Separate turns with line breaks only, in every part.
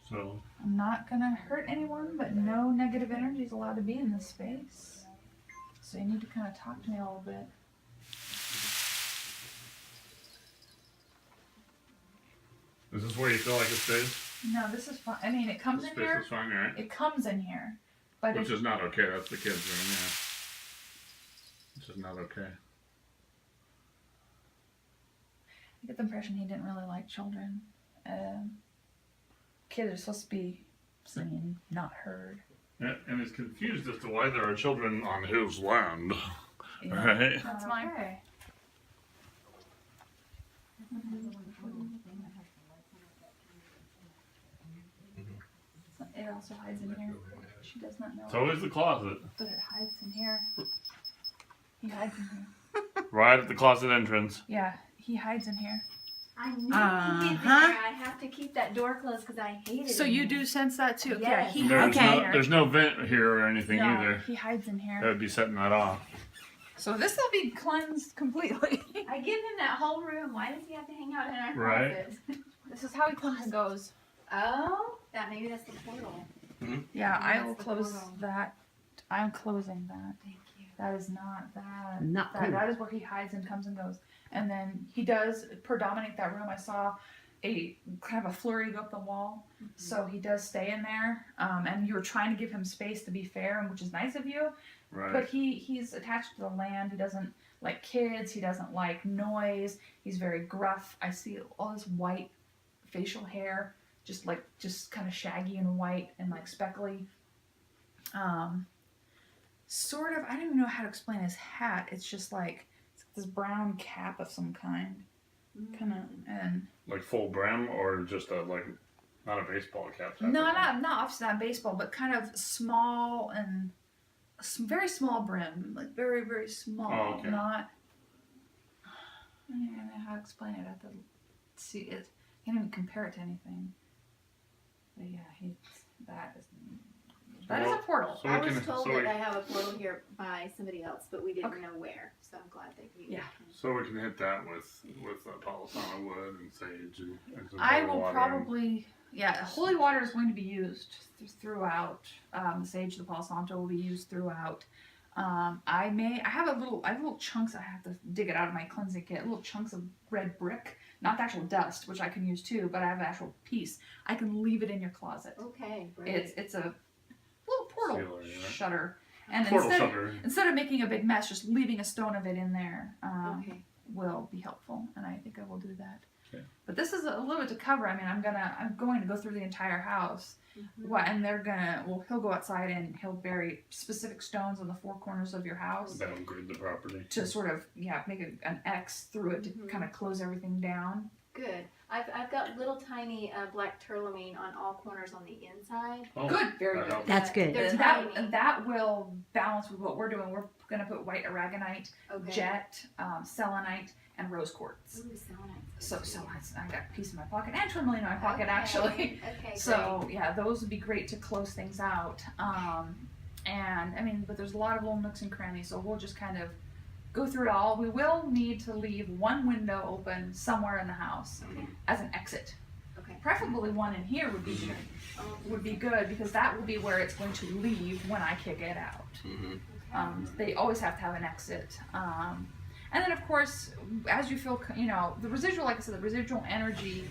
So
I'm not gonna hurt anyone, but no negative energy is allowed to be in this space. So you need to kind of talk to me a little bit.
is this where you feel like it stays?
No, this is fine. I mean, it comes
This
in
space
here.
is fine, right?
It comes in here, but
Which is not okay. That's the kids' room, yeah. Which is not okay.
I get the impression he didn't really like children. Kids are supposed to be seen, not heard.
Yeah, and he's confused as to why there are children on his land.
Yeah.
Right?
That's mine.
Okay.
It also hides in here. She does not know.
It's always the closet.
But it hides in here. He hides in here.
Right at the closet entrance.
Yeah, he hides in here.
I knew he'd be there. I have to keep that door closed because I hate it.
So you do sense that too?
Yes.
Yeah, he
There's
hides in
no,
here.
there's no vent here or anything
No,
either.
he hides in here.
That would be setting that off.
So this will be cleansed completely.
I give him that whole room. Why does he have to hang out in our
Right.
closet?
This is how he comes and goes.
Oh, maybe that's the portal.
Yeah, I
That's
will
the
close
portal.
that. I'm closing that.
Thank you.
That is not that.
Not
that,
cool.
that is where he hides and comes and goes. And then he does predominate that room. I saw a kind of a flurry go up the wall. So he does stay in there. And you were trying to give him space to be fair, which is nice of you.
Right.
But he's attached to the land. He doesn't like kids. He doesn't like noise. He's very gruff. I see all this white facial hair, just kind of shaggy and white and like speckly. Sort of. I don't even know how to explain his hat. It's just like this brown cap of some kind, kind of and.
Like full brim or just a like not a baseball cap? type
No,
of thing?
not obviously not baseball, but kind of small and very small brim, like very, very small.
Oh, okay.
Not. I don't even know how to explain it. I have to see it. Can't even compare it to anything. But yeah, that is a portal.
So
I
we
was
can,
told
so
that
we,
I have a portal here by somebody else, but we didn't
Okay.
know where. So I'm glad that you.
Yeah.
so we can hit that with Palisana wood and sage and some
I
holy
will
water
probably. Yeah, holy water is going to be used throughout. The sage, the Palo Santo will be used throughout. I have little chunks. I have to dig it out of my cleansing kit. Little chunks of red brick, not the actual dust, which I can use too. But I have an actual piece. I can leave it in your closet.
Okay. Great.
It's a little portal
Sealer, yeah.
shutter, and
portal shutter.
instead of making a big mess, just leaving a stone of it in there
Okay.
will be helpful, and I think I will do that.
Okay.
But this is a little bit to cover. I mean, I'm going to go through the entire house. And he'll go outside and he'll bury specific stones on the four corners of your house
That'll grid the property.
to sort of make an X through it to kind of close everything down.
Good. I've got little tiny black tourmaline on all corners on the inside.
Oh,
Good, very
that
good.
helps.
That's good.
They're
And
tiny.
that will balance with what we're doing. We're going to put white aragonite,
Okay.
jet, selenite, and rose quartz.
Ooh, selenite.
So I got a piece in my pocket and tourmaline in my pocket
Okay.
actually.
Okay.
So yeah, those would be great to close things out. And I mean, but there's a lot of little nooks and crannies, so we'll just kind of go through it all. We will need to leave one window open somewhere in the house as an exit.
Okay.
Preferably one in here would be good because that will be where it's going to leave when I kick it out. They always have to have an exit. And then of course, as you feel, the residual, like I said, the residual energy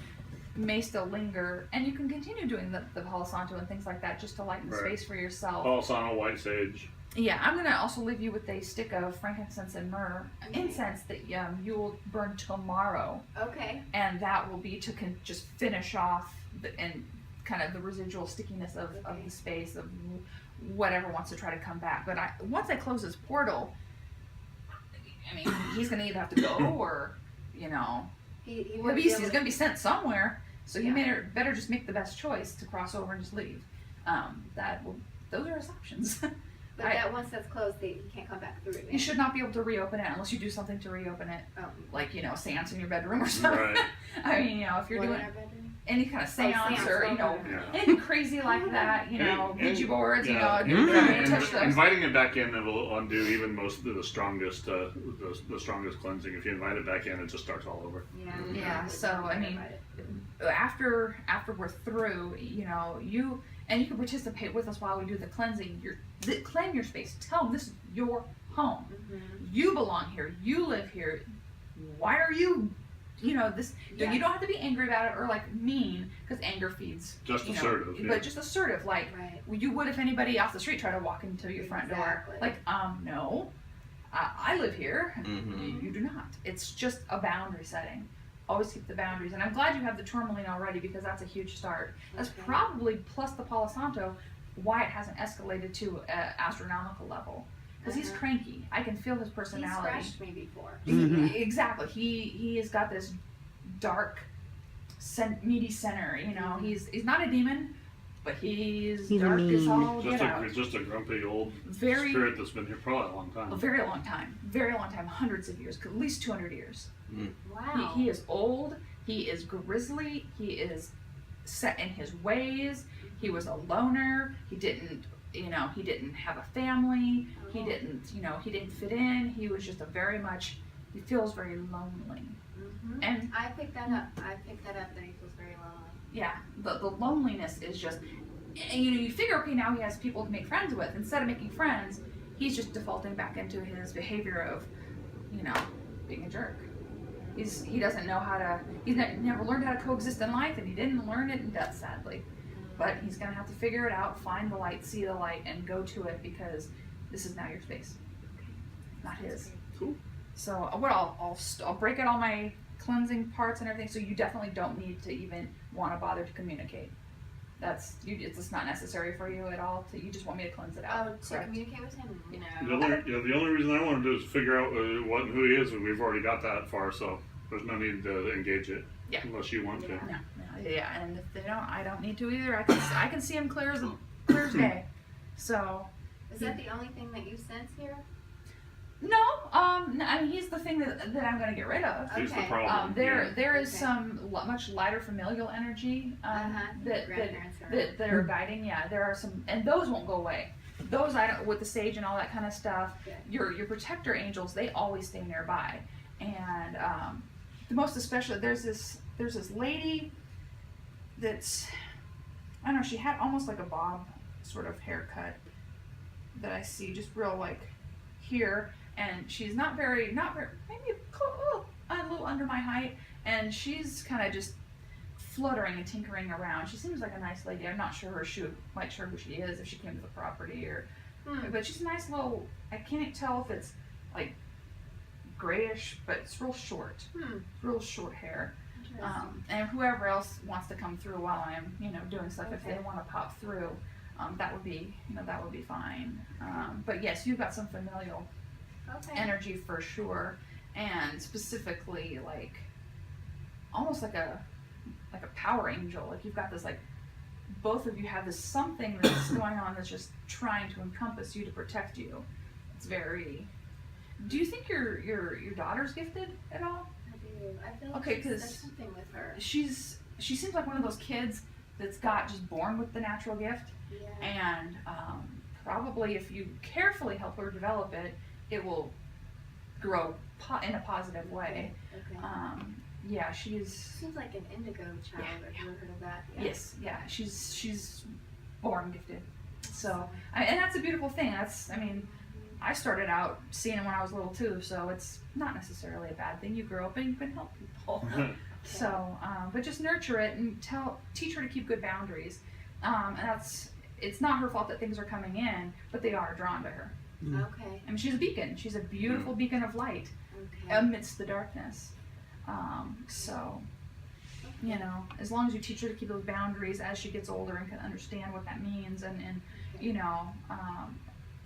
may still linger, and you can continue doing the Palo Santo and things like that just to lighten the
Right.
space for yourself.
Palisana, white sage.
Yeah, I'm gonna also leave you with a stick of frankincense and myrrh
Okay.
incense that you will burn tomorrow,
Okay.
and that will be to just finish off and kind of the residual stickiness of the space of whatever wants to try to come back. But once I close this portal, I mean, he's gonna either have to go or he's gonna be sent somewhere. So you better just make the best choice to cross over and just leave. Those are his options.
But once that's closed, you can't come back through it.
You should not be able to reopen it unless you do something to reopen it,
Oh.
like seance in your bedroom or something.
Right.
I mean, if you're
What,
doing
in our bedroom?
any kind of seance
seance,
or
okay.
anything crazy like that,
And-
Ouija boards,
yeah.
don't touch those.
Inviting it back in, it'll undo even most of the strongest, the strongest cleansing. If you invite it back in, it just starts all over.
Yeah.
Yeah, so I mean, after we're through, you know, you can participate with us while we do the cleansing. Claim your space. Tell them this is your home. You belong here. You live here. Why are you? You know this.
Yes.
You don't have to be angry about it or like mean, because anger feeds.
Just
you know,
assertive, yeah.
But just assertive, like
Right.
you would if anybody off the street tried to walk into your front door.
Exactly.
Like, no, I live here.
Mhm.
You do not. It's just a boundary setting. Always keep the boundaries, and I'm glad you have the tourmaline already, because that's a huge start. That's
Okay.
probably, plus the Palo Santo, why it hasn't escalated to an astronomical level. Because he's
Uh-huh.
cranky. I can feel his
He
personality.
scratched me before.
Exactly. He has got this dark, meaty center. You know, he's not a demon, but he's dark as all get out.
Just a grumpy old
Very,
spirit that's been here probably a long time.
a very long time, hundreds of years, at least 200 years.
Wow.
He is old. He is grizzly. He is set in his ways. He was a loner. He didn't have a family. He didn't fit in. He was just he feels very lonely.
Mhm.
And
I picked that up. That he feels very lonely.
yeah, the loneliness is just, and you figure, okay, now he has people to make friends with. Instead of making friends, he's just defaulting back into his behavior of, being a jerk. He doesn't know how to, never learned how to coexist in life, and he didn't learn it in death, sadly. But he's gonna have to figure it out, find the light, see the light, and go to it, because this is now your space, not his.
Cool.
So what I'll break out all my cleansing parts and everything, so you definitely don't need to even want to bother to communicate. It's just not necessary for you at all. You just want me to cleanse it out.
Oh, to
correct?
communicate with him?
The only reason I want to do is figure out what and who he is, and we've already got that far, so there's no need to engage it.
Yeah.
Unless you want to.
Yeah.
No, yeah, and if they don't, I don't need to either. I can see him clear as day. So
Is that the only thing that you sense here?
no, I mean, he's the thing that I'm going to get rid of.
He's the
Okay.
problem.
There is
Okay.
some much lighter familial energy that
Grandparents are.
that are guiding. Yeah, there are some, and those won't go away. Those I don't, with the sage and all that kind of stuff.
Good.
Your protector angels, they always stay nearby, and the most especially there's this lady that's, I don't know, she had almost like a bob sort of haircut that I see, just real like here, and she's not very maybe a little under my height, and she's kind of just fluttering and tinkering around. She seems like a nice lady. I'm not sure quite sure who she is, if she came to the property or, but she's a nice little, I can't tell if it's like grayish, but it's real short, real short hair.
Interesting.
And whoever else wants to come through while I'm, doing stuff, if they
Okay.
want to pop through, that would be fine. But yes, you've got some familial
Okay.
energy for sure, and specifically like almost like a power angel. Like you've got this, like both of you have this something that's going on that's just trying to encompass you to protect you. It's very. Do you think your daughter's gifted at all?
I do. I feel like
Okay,
there's
'cause
something with her.
She seems like one of those kids that's got just born with the natural gift,
Yeah.
and probably if you carefully help her develop it, it will grow in a positive way.
Okay.
Yeah, she's.
Seems like an indigo child. I've never heard of that. Yeah.
Yes, yeah, she's born gifted. So, and that's a beautiful thing. I started out seeing it when I was little too, so it's not necessarily a bad thing. You grow up and you can help people. So, but just nurture it and teach her to keep good boundaries. And it's not her fault that things are coming in, but they are drawn to her.
Okay.
I mean, she's a beacon. She's a beautiful beacon of light
Okay.
amidst the darkness. So, as long as you teach her to keep those boundaries as she gets older and can understand what that means, and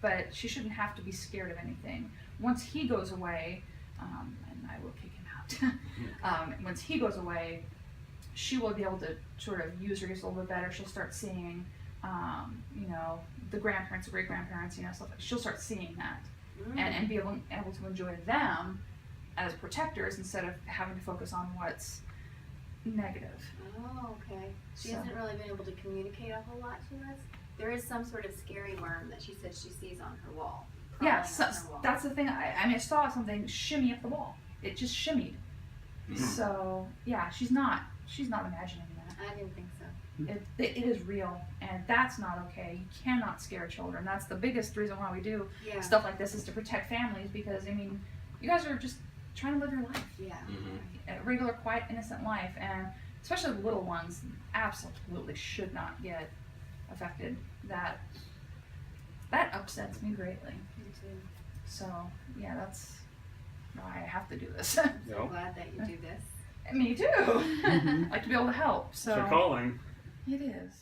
but she shouldn't have to be scared of anything. Once he goes away, and I will kick him out. Once he goes away, she will be able to sort of use her gifts a little bit better. She'll start seeing, the grandparents, the great grandparents, stuff like. She'll start seeing that, and be able to enjoy them as protectors instead of having to focus on what's negative.
Oh, okay. She
So-
hasn't really been able to communicate a whole lot to us. There is some sort of scary worm that she says she sees on her wall.
Yeah,
crawling on her wall.
that's the thing. I saw something shimmy up the wall. It just shimmied. So yeah, she's not she's not imagining that.
I didn't think so.
It is real, and that's not okay. You cannot scare children. That's the biggest reason why we do
Yeah.
stuff like this, is to protect families, because, I mean, you guys are just trying to live your life.
Yeah.
A regular, quiet, innocent life, and especially the little ones absolutely should not get affected. That upsets me greatly.
Me too.
So, yeah, that's why I have to do this.
I'm glad that you do this.
Me too.
Mhm.
Like to be able to help.
It's a calling.
It is.